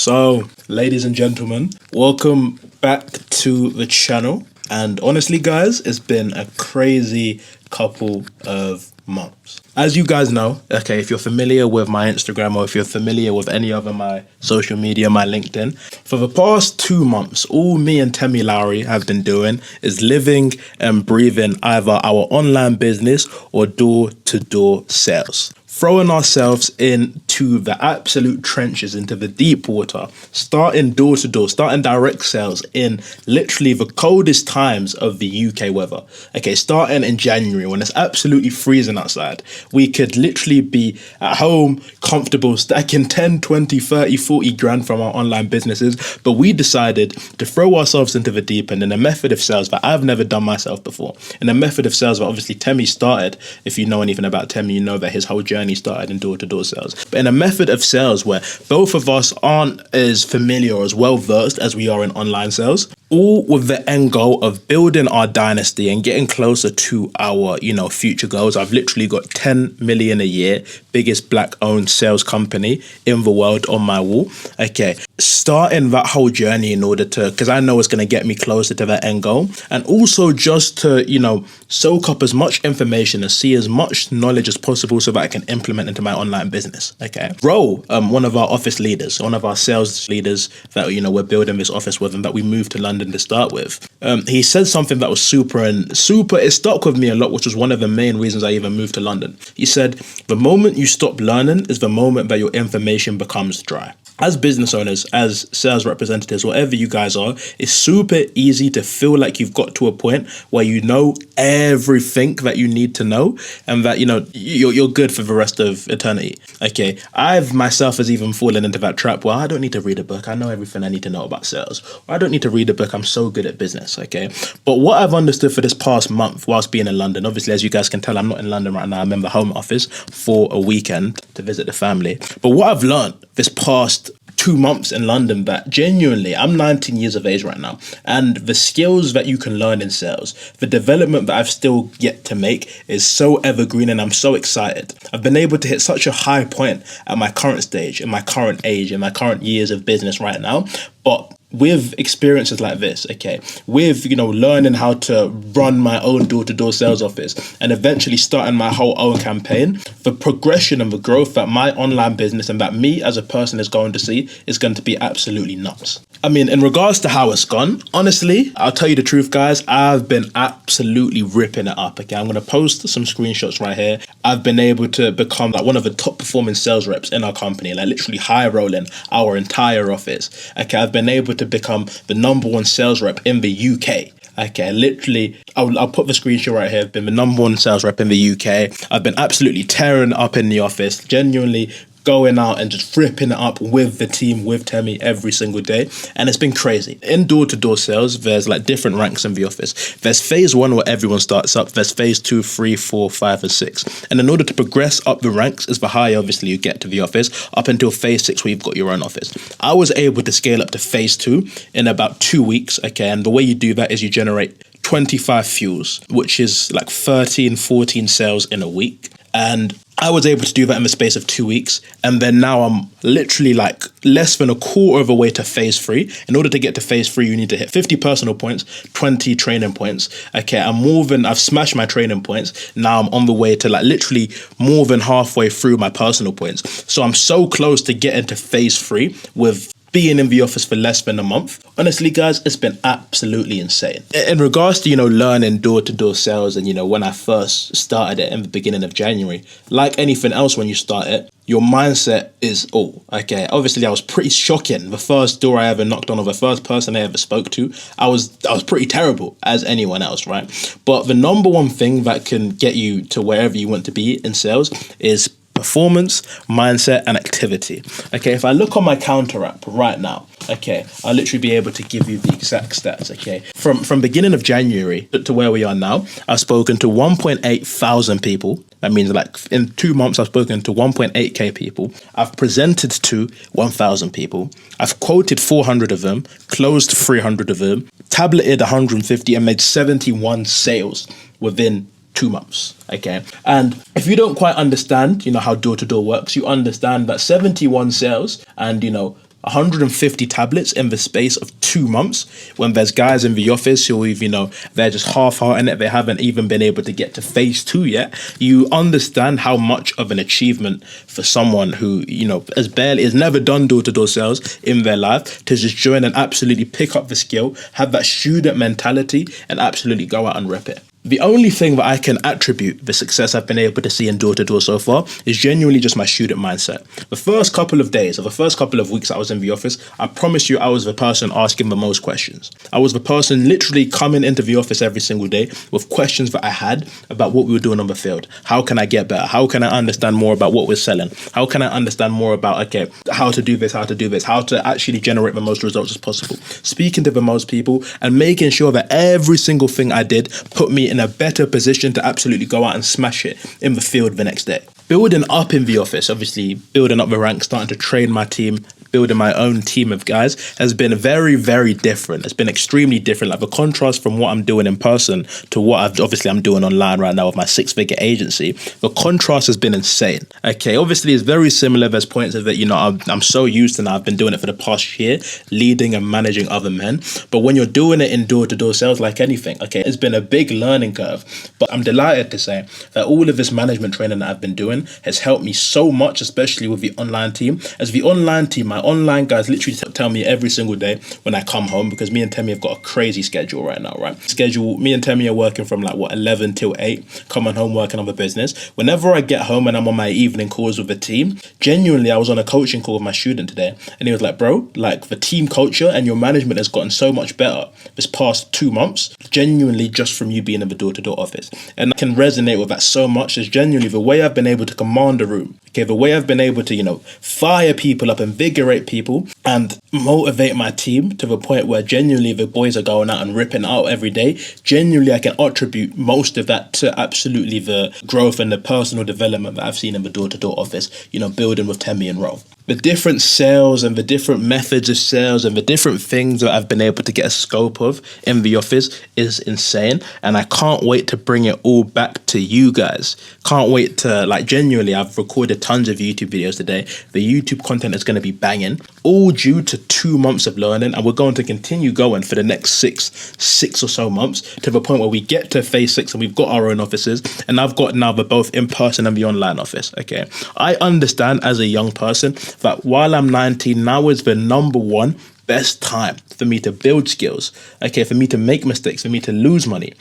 So, ladies and gentlemen, welcome back to the channel. And honestly, guys, it's been a crazy couple of months. As you guys know, okay, if you're familiar with my Instagram or if you're familiar with any other my social media, my LinkedIn, for the past 2 months, all me and Temi Lowry have been doing is living and breathing either our online business or door-to-door sales. Throwing ourselves into the absolute trenches, into the deep water, starting door to door, starting direct sales in literally the coldest times of the UK weather. Okay, starting in January when it's absolutely freezing outside. We could literally be at home, comfortable, stacking 10, 20, 30, 40 grand from our online businesses. But we decided to throw ourselves into the deep end in a method of sales that I've never done myself before. In a method of sales that obviously Temi started. If you know anything about Temi, you know that his whole journey started in door-to-door sales. But in a method of sales where both of us aren't as familiar or as well-versed as we are in online sales, all with the end goal of building our dynasty and getting closer to our, future goals. I've literally got 10 million a year, biggest black-owned sales company in the world on my wall. Okay, starting that whole journey in order to, because I know it's going to get me closer to that end goal, and also just to, soak up as much information and see as much knowledge as possible so that I can implement into my online business. Okay, Ro, one of our office leaders, one of our sales leaders that we're building this office with and that we moved to London to start with, he said something that was super, it stuck with me a lot, which was one of the main reasons I even moved to London. He said, the moment you stop learning is the moment that your information becomes dry. As business owners, as sales representatives, whatever you guys are, it's super easy to feel like you've got to a point where you know everything that you need to know and that, you're good for the rest of eternity. Okay, I've myself has even fallen into that trap where I don't need to read a book. I know everything I need to know about sales. Or I don't need to read a book. I'm so good at business. Okay, but what I've understood for this past month whilst being in London, obviously, as you guys can tell, I'm not in London right now. I'm in the home office for a weekend to visit the family. But what I've learned this past 2 months in London, that genuinely, I'm 19 years of age right now, and the skills that you can learn in sales, the development that I've still yet to make is so evergreen, and I'm so excited. I've been able to hit such a high point at my current stage, in my current age, in my current years of business right now, but with experiences like this, okay, with, learning how to run my own door-to-door sales office and eventually starting my whole own campaign, the progression and the growth that my online business and that me as a person is going to see is going to be absolutely nuts. I mean, in regards to how it's gone, honestly, I'll tell you the truth, guys, I've been absolutely ripping it up, okay? I'm going to post some screenshots right here. I've been able to become like one of the top performing sales reps in our company, like literally high rolling our entire office. Okay, I've been able to become the #1 sales rep in the UK. Okay, literally, I'll put the screenshot right here. I've been the #1 sales rep in the UK. I've been absolutely tearing up in the office, genuinely going out and just ripping it up with the team, with Temi every single day. And it's been crazy. In door-to-door sales, there's like different ranks in the office. There's phase 1 where everyone starts up. There's phase 2, 3, 4, 5, and 6. And in order to progress up the ranks is the higher, obviously, you get to the office, up until phase 6 where you've got your own office. I was able to scale up to phase 2 in about 2 weeks, okay? And the way you do that is you generate 25 fuels, which is like 13, 14 sales in a week. And I was able to do that in the space of 2 weeks. And then now I'm literally like less than a quarter of a way to phase 3. In order to get to phase 3, you need to hit 50 personal points, 20 training points. Okay, I've smashed my training points. Now I'm on the way to like literally more than halfway through my personal points. So I'm so close to getting to phase 3 with being in the office for less than a month. Honestly, guys, it's been absolutely insane. In regards to, learning door-to-door sales and, when I first started it in the beginning of January, like anything else when you start it, your mindset is all, okay? Obviously, I was pretty shocking. The first door I ever knocked on, or the first person I ever spoke to, I was pretty terrible as anyone else, right? But the #1 thing that can get you to wherever you want to be in sales is performance, mindset, and activity. Okay, if I look on my counter app right now, okay, I'll literally be able to give you the exact stats, okay? From beginning of January to where we are now, I've spoken to 1.8 thousand people. That means like in 2 months, I've spoken to 1.8k people. I've presented to 1,000 people. I've quoted 400 of them, closed 300 of them, tableted 150, and made 71 sales within 2 months, okay? And if you don't quite understand, how door-to-door works, you understand that 71 sales and, 150 tablets in the space of 2 months, when there's guys in the office who, they're just half-hearting it, they haven't even been able to get to phase 2 yet. You understand how much of an achievement for someone who, has never done door-to-door sales in their life to just join and absolutely pick up the skill, have that student mentality, and absolutely go out and rip it. The only thing that I can attribute the success I've been able to see in door-to-door so far is genuinely just my student mindset. The first couple of days or the first couple of weeks I was in the office, I promise you I was the person asking the most questions. I was the person literally coming into the office every single day with questions that I had about what we were doing on the field. How can I get better? How can I understand more about what we're selling? How can I understand more about, how to do this, how to actually generate the most results as possible? Speaking to the most people and making sure that every single thing I did put me in a better position to absolutely go out and smash it in the field the next day. Building up in the office, obviously building up the ranks, starting to train my team, building my own team of guys has been very, very different. It's been extremely different. Like the contrast from what I'm doing in person to what I'm doing online right now with my 6-figure agency. The contrast has been insane. Okay, obviously it's very similar. There's points of it, I'm so used to now. I've been doing it for the past year, leading and managing other men. But when you're doing it in door-to-door sales, like anything, it's been a big learning curve. But I'm delighted to say that all of this management training that I've been doing has helped me so much, especially with the online team. As the online team, my online guys literally tell me every single day when I come home, because me and Temi have got a crazy schedule right now, right? Me and Temi are working from 11 till 8, coming home working on the business. Whenever I get home and I'm on my evening calls with the team, genuinely, I was on a coaching call with my student today and he was like, bro, the team culture and your management has gotten so much better this past 2 months, genuinely just from you being in the door-to-door office. And I can resonate with that so much. Is genuinely the way I've been able to command a room, the way I've been able to, fire people up, invigorate people and motivate my team to the point where genuinely the boys are going out and ripping out every day. Genuinely, I can attribute most of that to absolutely the growth and the personal development that I've seen in the door-to-door office, building with Temi and Ro. The different sales and the different methods of sales and the different things that I've been able to get a scope of in the office is insane. And I can't wait to bring it all back to you guys. Can't wait to, genuinely, I've recorded tons of YouTube videos today. The YouTube content is going to be banging, all due to 2 months of learning. And we're going to continue going for the next six or so months to the point where we get to phase 6 and we've got our own offices. And I've got now the both in-person and the online office. Okay. I understand as a young person that while I'm 19, now is the number one best time for me to build skills, for me to make mistakes, for me to lose money,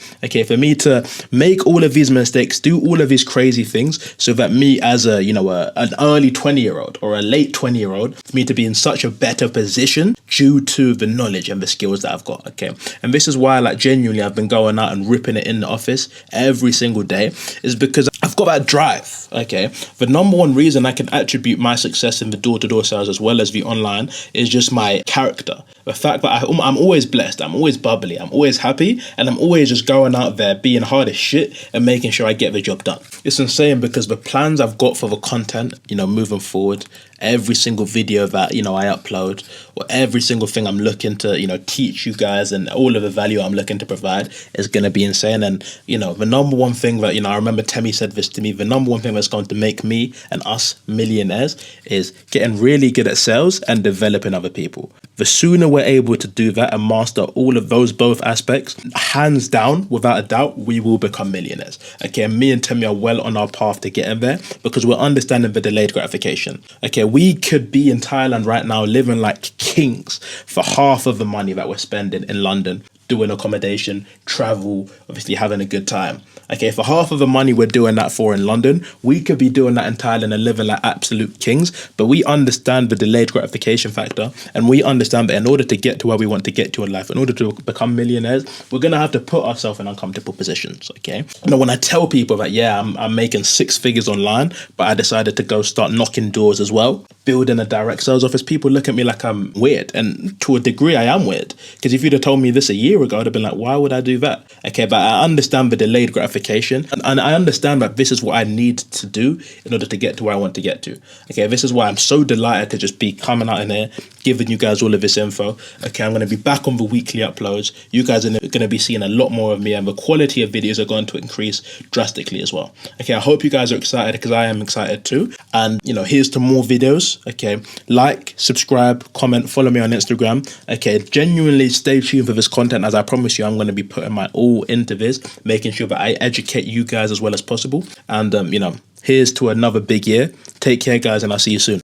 for me to make all of these mistakes, do all of these crazy things, so that me as an early 20-year-old or a late 20-year-old, for me to be in such a better position due to the knowledge and the skills that I've got, And this is why, genuinely, I've been going out and ripping it in the office every single day, is because I've got that drive, The number one reason I can attribute my success in the door-to-door sales as well as the online is just my character. The fact that I'm always blessed, I'm always bubbly, I'm always happy, and I'm always just going out there being hard as shit and making sure I get the job done. It's insane because the plans I've got for the content, moving forward, every single video that, I upload, or every single thing I'm looking to, teach you guys, and all of the value I'm looking to provide is going to be insane. And, the number one thing that, I remember Temi said this to me, the number one thing that's going to make me and us millionaires is getting really good at sales and developing other people. The sooner we're able to do that and master all of those both aspects, hands down, without a doubt, we will become millionaires. And me and Temi are well on our path to getting there because we're understanding the delayed gratification. We could be in Thailand right now living like kings for half of the money that we're spending in London, doing accommodation, travel, obviously having a good time. For half of the money we're doing that for in London, we could be doing that in Thailand and living like absolute kings. But we understand the delayed gratification factor, and we understand that in order to get to where we want to get to in life, in order to become millionaires, we're going to have to put ourselves in uncomfortable positions, When I tell people that, I'm making 6 figures online, but I decided to go start knocking doors as well, building a direct sales office, people look at me like I'm weird. And to a degree, I am weird. Because if you'd have told me this a year ago, I'd have been like, why would I do that? But I understand the delayed gratification, and I understand that this is what I need to do in order to get to where I want to get to. This is why I'm so delighted to just be coming out in here, giving you guys all of this info. I'm going to be back on the weekly uploads. You guys are going to be seeing a lot more of me, and the quality of videos are going to increase drastically as well. I hope you guys are excited, because I am excited too. And, here's to more videos, Okay, like, subscribe, comment, follow me on Instagram. Okay, genuinely stay tuned for this content, as I promise you I'm going to be putting my all into this, making sure that I educate you guys as well as possible. And you know, here's to another big year. Take care, guys, and I'll see you soon.